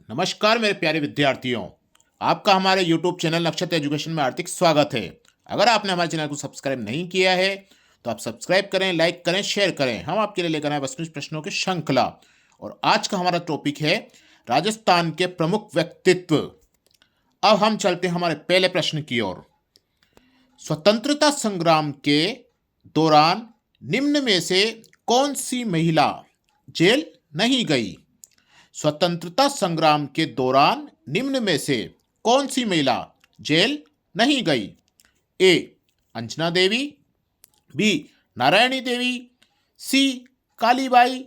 नमस्कार मेरे प्यारे विद्यार्थियों, आपका हमारे YouTube चैनल नक्षत्र एजुकेशन में हार्दिक स्वागत है। अगर आपने हमारे चैनल को सब्सक्राइब नहीं किया है तो आप सब्सक्राइब करें, लाइक करें, शेयर करें। हम आपके लिए लेकर आए बस कुछ प्रश्नों की श्रृंखला और आज का हमारा टॉपिक है राजस्थान के प्रमुख व्यक्तित्व। अब हम चलते हैं हमारे पहले प्रश्न की ओर। स्वतंत्रता संग्राम के दौरान निम्न में से कौन सी महिला जेल नहीं गई? स्वतंत्रता संग्राम के दौरान निम्न में से कौन सी महिला जेल नहीं गई? ए. अंजना देवी, बी. नारायणी देवी, सी. कालीबाई,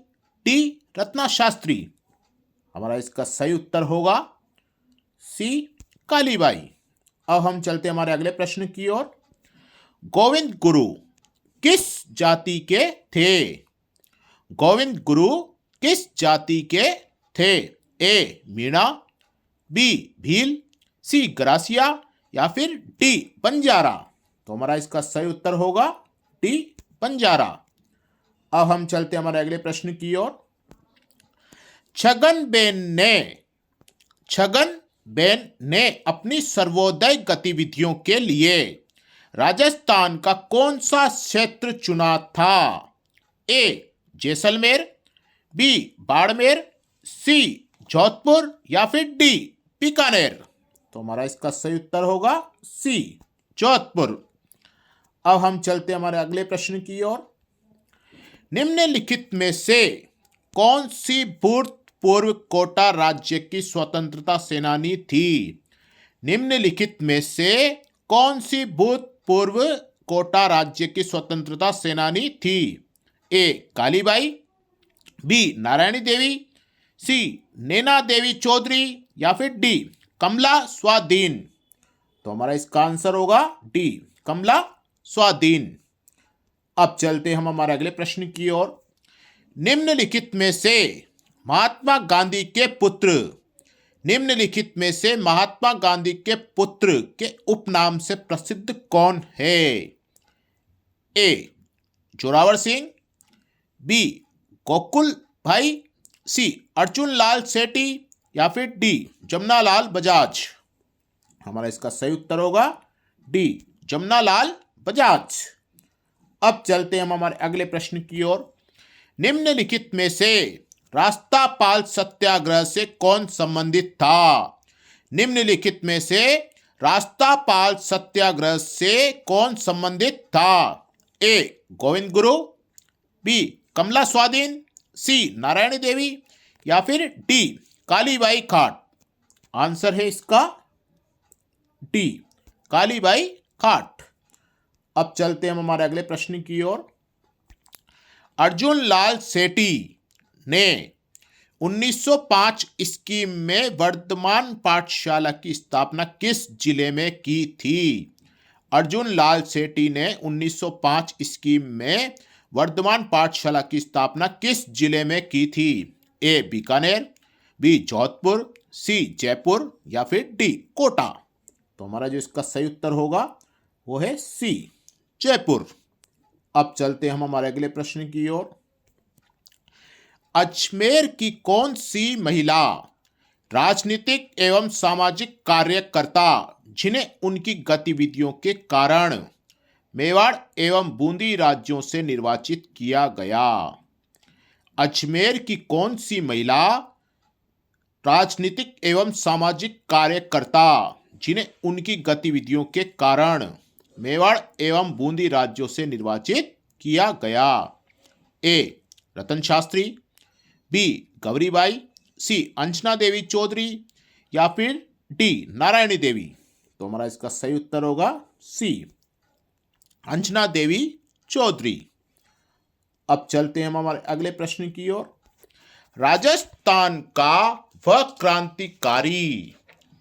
डी. रत्ना शास्त्री। हमारा इसका सही उत्तर होगा सी. कालीबाई। अब हम चलते हमारे अगले प्रश्न की ओर। गोविंद गुरु किस जाति के थे? गोविंद गुरु किस जाति के थे? ए. मीणा, बी. भील, सी. ग्रासिया या फिर डी. बंजारा। तो हमारा इसका सही उत्तर होगा डी. बंजारा। अब हम चलते हमारे अगले प्रश्न की ओर। छगनबेन ने अपनी सर्वोदय गतिविधियों के लिए राजस्थान का कौन सा क्षेत्र चुना था? ए. जैसलमेर, बी. बाड़मेर, सी. जोधपुर या फिर डी. बीकानेर। तो हमारा इसका सही उत्तर होगा सी. जोधपुर। अब हम चलते हमारे अगले प्रश्न की ओर। निम्नलिखित में से कौन सी भूतपूर्व कोटा राज्य की स्वतंत्रता सेनानी थी? निम्नलिखित में से कौन सी भूतपूर्व कोटा राज्य की स्वतंत्रता सेनानी थी? ए. कालीबाई, बी. नारायणी देवी, सी. नैना देवी चौधरी या फिर डी. कमला स्वाधीन। तो हमारा इसका आंसर होगा डी. कमला स्वाधीन। अब चलते हम हमारे अगले प्रश्न की ओर। निम्नलिखित में से महात्मा गांधी के पुत्र निम्नलिखित में से महात्मा गांधी के पुत्र के उपनाम से प्रसिद्ध कौन है? ए. जोरावर सिंह, बी. गोकुल भाई, सी. अर्जुन लाल सेठी या फिर डी. जमनालाल बजाज। हमारा इसका सही उत्तर होगा डी. जमनालाल बजाज। अब चलते हम हमारे अगले प्रश्न की ओर। निम्नलिखित में से रास्तापाल सत्याग्रह से कौन संबंधित था? निम्नलिखित में से रास्तापाल सत्याग्रह से कौन संबंधित था? ए. गोविंद गुरु, बी. कमला स्वाधीन, सी. नारायणी देवी या फिर डी. कालीबाई खाट। आंसर है इसका डी. कालीबाई खाट। अब चलते हम हमारे अगले प्रश्न की ओर। अर्जुन लाल सेठी ने 1905 स्कीम में वर्धमान पाठशाला की स्थापना किस जिले में की थी? अर्जुन लाल सेठी ने 1905 स्कीम में वर्धमान पाठशाला की स्थापना किस जिले में की थी? ए. बीकानेर, बी. जोधपुर, सी. जयपुर या फिर डी. कोटा। तो हमारा जो इसका सही उत्तर होगा वो है सी. जयपुर। अब चलते हम हमारे अगले प्रश्न की ओर। अजमेर की कौन सी महिला राजनीतिक एवं सामाजिक कार्यकर्ता जिन्हें उनकी गतिविधियों के कारण मेवाड़ एवं बूंदी राज्यों से निर्वाचित किया गया? अजमेर की कौन सी महिला राजनीतिक एवं सामाजिक कार्यकर्ता जिन्हें उनकी गतिविधियों के कारण मेवाड़ एवं बूंदी राज्यों से निर्वाचित किया गया? ए. रतन शास्त्री, बी. गौरीबाई, सी. अंजना देवी चौधरी या फिर डी. नारायणी देवी। तो हमारा इसका सही उत्तर होगा सी. अंजना देवी चौधरी। अब चलते हैं हम हमारे अगले प्रश्न की ओर। राजस्थान का वह क्रांतिकारी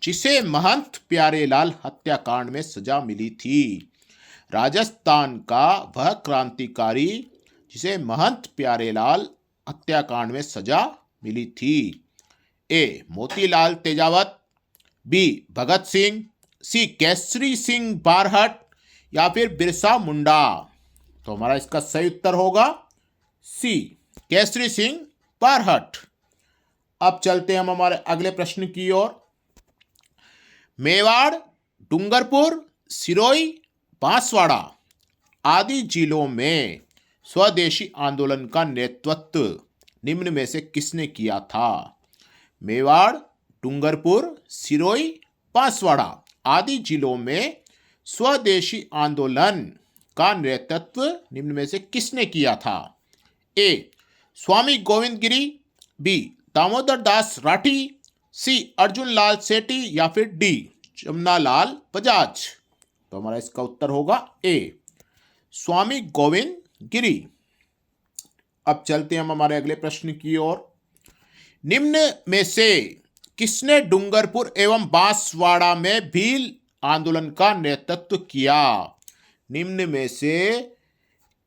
जिसे महंत प्यारेलाल हत्याकांड में सजा मिली थी। राजस्थान का वह क्रांतिकारी जिसे महंत प्यारेलाल हत्याकांड में सजा मिली थी। ए. मोतीलाल तेजावत, बी. भगत सिंह, सी. केसरी सिंह बारहट या फिर बिरसा मुंडा। तो हमारा इसका सही उत्तर होगा सी. केसरी सिंह बारहट। अब चलते हैं हम हमारे अगले प्रश्न की ओर। मेवाड़, डूंगरपुर, सिरोही, बांसवाड़ा आदि जिलों में स्वदेशी आंदोलन का नेतृत्व निम्न में से किसने किया था? मेवाड़, डूंगरपुर, सिरोही, बांसवाड़ा आदि जिलों में स्वदेशी आंदोलन का नेतृत्व निम्न में से किसने किया था? ए. स्वामी गोविंद गिरी, बी. दामोदर दास राठी, सी. अर्जुन लाल सेठी या फिर डी. जमनालाल बजाज। तो हमारा इसका उत्तर होगा ए. स्वामी गोविंद गिरी। अब चलते हैं हम हमारे अगले प्रश्न की ओर। निम्न में से किसने डूंगरपुर एवं बांसवाड़ा में भील आंदोलन का नेतृत्व किया? निम्न में से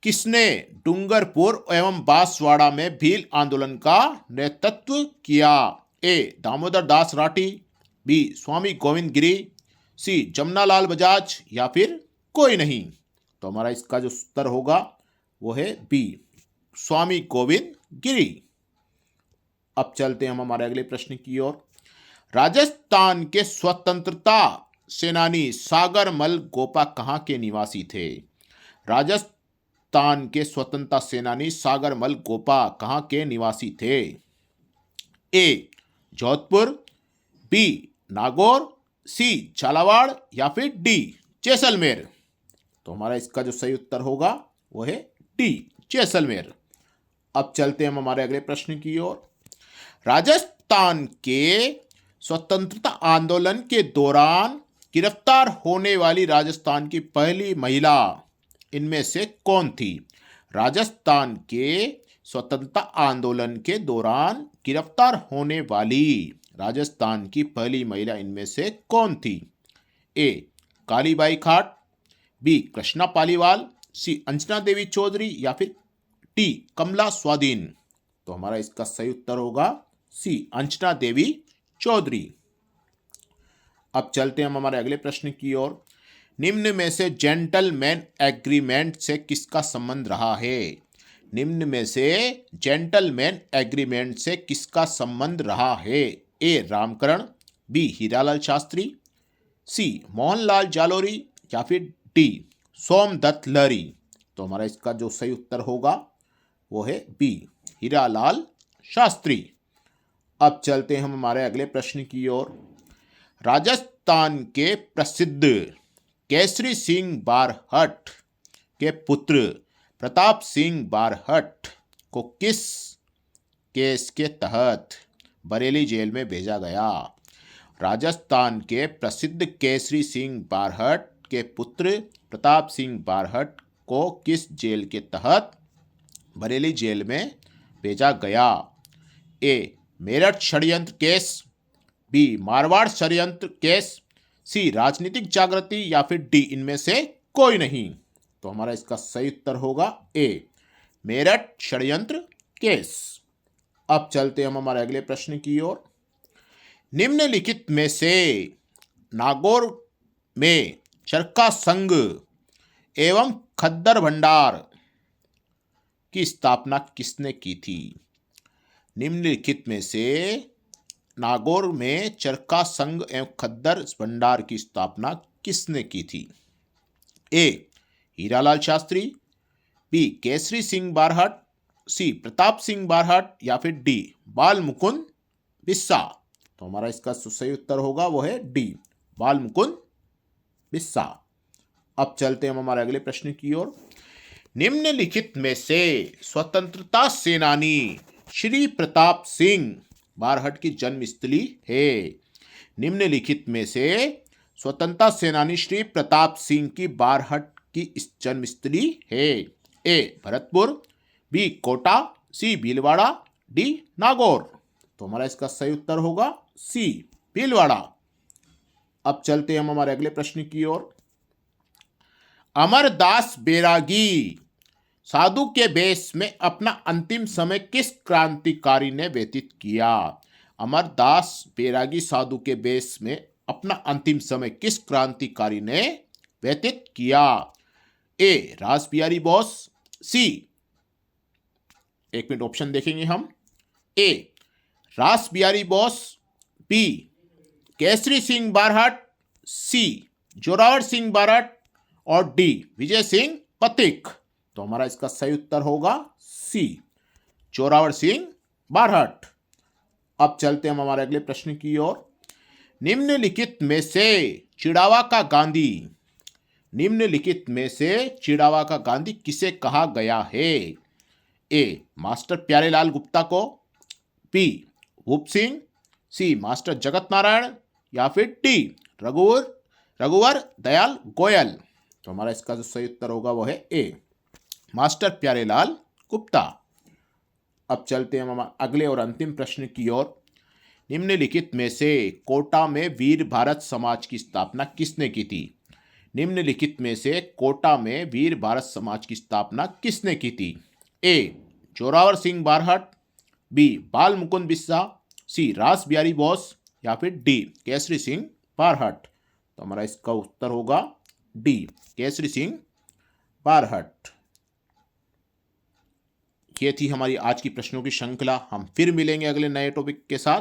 किसने डूंगरपुर एवं बांसवाड़ा में भील आंदोलन का नेतृत्व किया? ए. दामोदर दास राठी, बी. स्वामी गोविंद गिरी, सी. जमनालाल बजाज या फिर कोई नहीं। तो हमारा इसका जो उत्तर होगा वो है बी. स्वामी गोविंद गिरी। अब चलते हैं हम हमारे अगले प्रश्न की ओर। राजस्थान के स्वतंत्रता सेनानी सागरमल गोपा कहाँ के निवासी थे? राजस्थान के स्वतंत्रता सेनानी सागरमल गोपा कहाँ के निवासी थे? ए. जोधपुर, बी. नागौर, सी. झालावाड़ या फिर डी. जैसलमेर। तो हमारा इसका जो सही उत्तर होगा वो है डी. जैसलमेर। अब चलते हैं हम हमारे अगले प्रश्न की ओर। राजस्थान के स्वतंत्रता आंदोलन के दौरान गिरफ्तार होने वाली राजस्थान की पहली महिला इनमें से कौन थी? राजस्थान के स्वतंत्रता आंदोलन के दौरान गिरफ्तार होने वाली राजस्थान की पहली महिला इनमें से कौन थी? ए. कालीबाई खाट, बी. कृष्णा पालीवाल, सी. अंजना देवी चौधरी या फिर डी. कमला स्वाधीन। तो हमारा इसका सही उत्तर होगा सी. अंजना देवी चौधरी। अब चलते हैं हम हमारे अगले प्रश्न की ओर। निम्न में से जेंटलमैन एग्रीमेंट से किसका संबंध रहा है? निम्न में से जेंटलमैन एग्रीमेंट से किसका संबंध रहा है? ए. रामकरण, बी. हीरालाल शास्त्री, सी. मोहनलाल जालोरी या फिर डी. सोमदत्त लहरी। तो हमारा इसका जो सही उत्तर होगा वो है बी. हीरालाल शास्त्री। अब चलते हैं हम हमारे अगले प्रश्न की ओर। राजस्थान के प्रसिद्ध केसरी सिंह बारहट के पुत्र प्रताप सिंह बारहट को किस केस के तहत बरेली जेल में भेजा गया? राजस्थान के प्रसिद्ध केसरी सिंह बारहट के पुत्र प्रताप सिंह बारहट को किस जेल के तहत बरेली जेल में भेजा गया? ए. मेरठ षड्यंत्र केस, बी. मारवाड़ षड्यंत्र केस, सी. राजनीतिक जागृति या फिर डी. इनमें से कोई नहीं। तो हमारा इसका सही उत्तर होगा ए. मेरठ षड्यंत्र केस। अब चलते हैं हम हमारे अगले प्रश्न की ओर। निम्नलिखित में से नागौर में चरखा संघ एवं खद्दर भंडार की स्थापना किसने की थी? निम्नलिखित में से नागौर में चरखा संघ एवं खद्दर भंडार की स्थापना किसने की थी? ए. हीरालाल शास्त्री, बी. केसरी सिंह बारहट, सी. प्रताप सिंह बारहट या फिर डी. बाल मुकुंद बिस्सा। तो हमारा इसका सही उत्तर होगा वो है डी. बाल मुकुंद बिस्सा। अब चलते हैं हम हमारे अगले प्रश्न की ओर। निम्नलिखित में से स्वतंत्रता सेनानी श्री प्रताप सिंह बारहट की जन्मस्थली है? निम्नलिखित में से स्वतंत्रता सेनानी श्री प्रताप सिंह की बारहट की जन्मस्थली है? ए. भरतपुर, बी. कोटा, सी. भीलवाड़ा, डी. नागौर। तो हमारा इसका सही उत्तर होगा सी. भीलवाड़ा। अब चलते हैं हम हमारे अगले प्रश्न की ओर। अमरदास बैरागी साधु के वेश में अपना अंतिम समय किस क्रांतिकारी ने व्यतीत किया? अमरदास बैरागी साधु के वेश में अपना अंतिम समय किस क्रांतिकारी ने व्यतीत किया? ए. रासबिहारी बोस, सी. एक मिनट ऑप्शन देखेंगे हम। ए. रास बिहारी बोस, बी केसरी सिंह बारहट, सी जोरावर सिंह बारहट और डी विजय सिंह पथिक। तो हमारा इसका सही उत्तर होगा सी जोरावर सिंह बारहट। अब चलते हम हमारे अगले प्रश्न की ओर। निम्नलिखित में से चिड़ावा का गांधी, निम्नलिखित में से चिड़ावा का गांधी किसे कहा गया है? ए मास्टर प्यारेलाल गुप्ता को, बी भूप सिंह, सी मास्टर जगत नारायण या फिर डी रघुवर दयाल गोयल। तो हमारा इसका जो सही उत्तर होगा वो है ए मास्टर प्यारेलाल गुप्ता। अब चलते हैं हम अगले और अंतिम प्रश्न की ओर। निम्नलिखित में से कोटा में वीर भारत समाज की स्थापना किसने की थी? निम्नलिखित में से कोटा में वीर भारत समाज की स्थापना किसने की थी? ए जोरावर सिंह बारहट, बी बाल मुकुंद बिस्सा, सी रास बिहारी बोस या फिर डी केसरी सिंह बारहट। तो हमारा इसका उत्तर होगा डी केसरी सिंह बारहट। ये थी हमारी आज की प्रश्नों की श्रृंखला। हम फिर मिलेंगे अगले नए टॉपिक के साथ।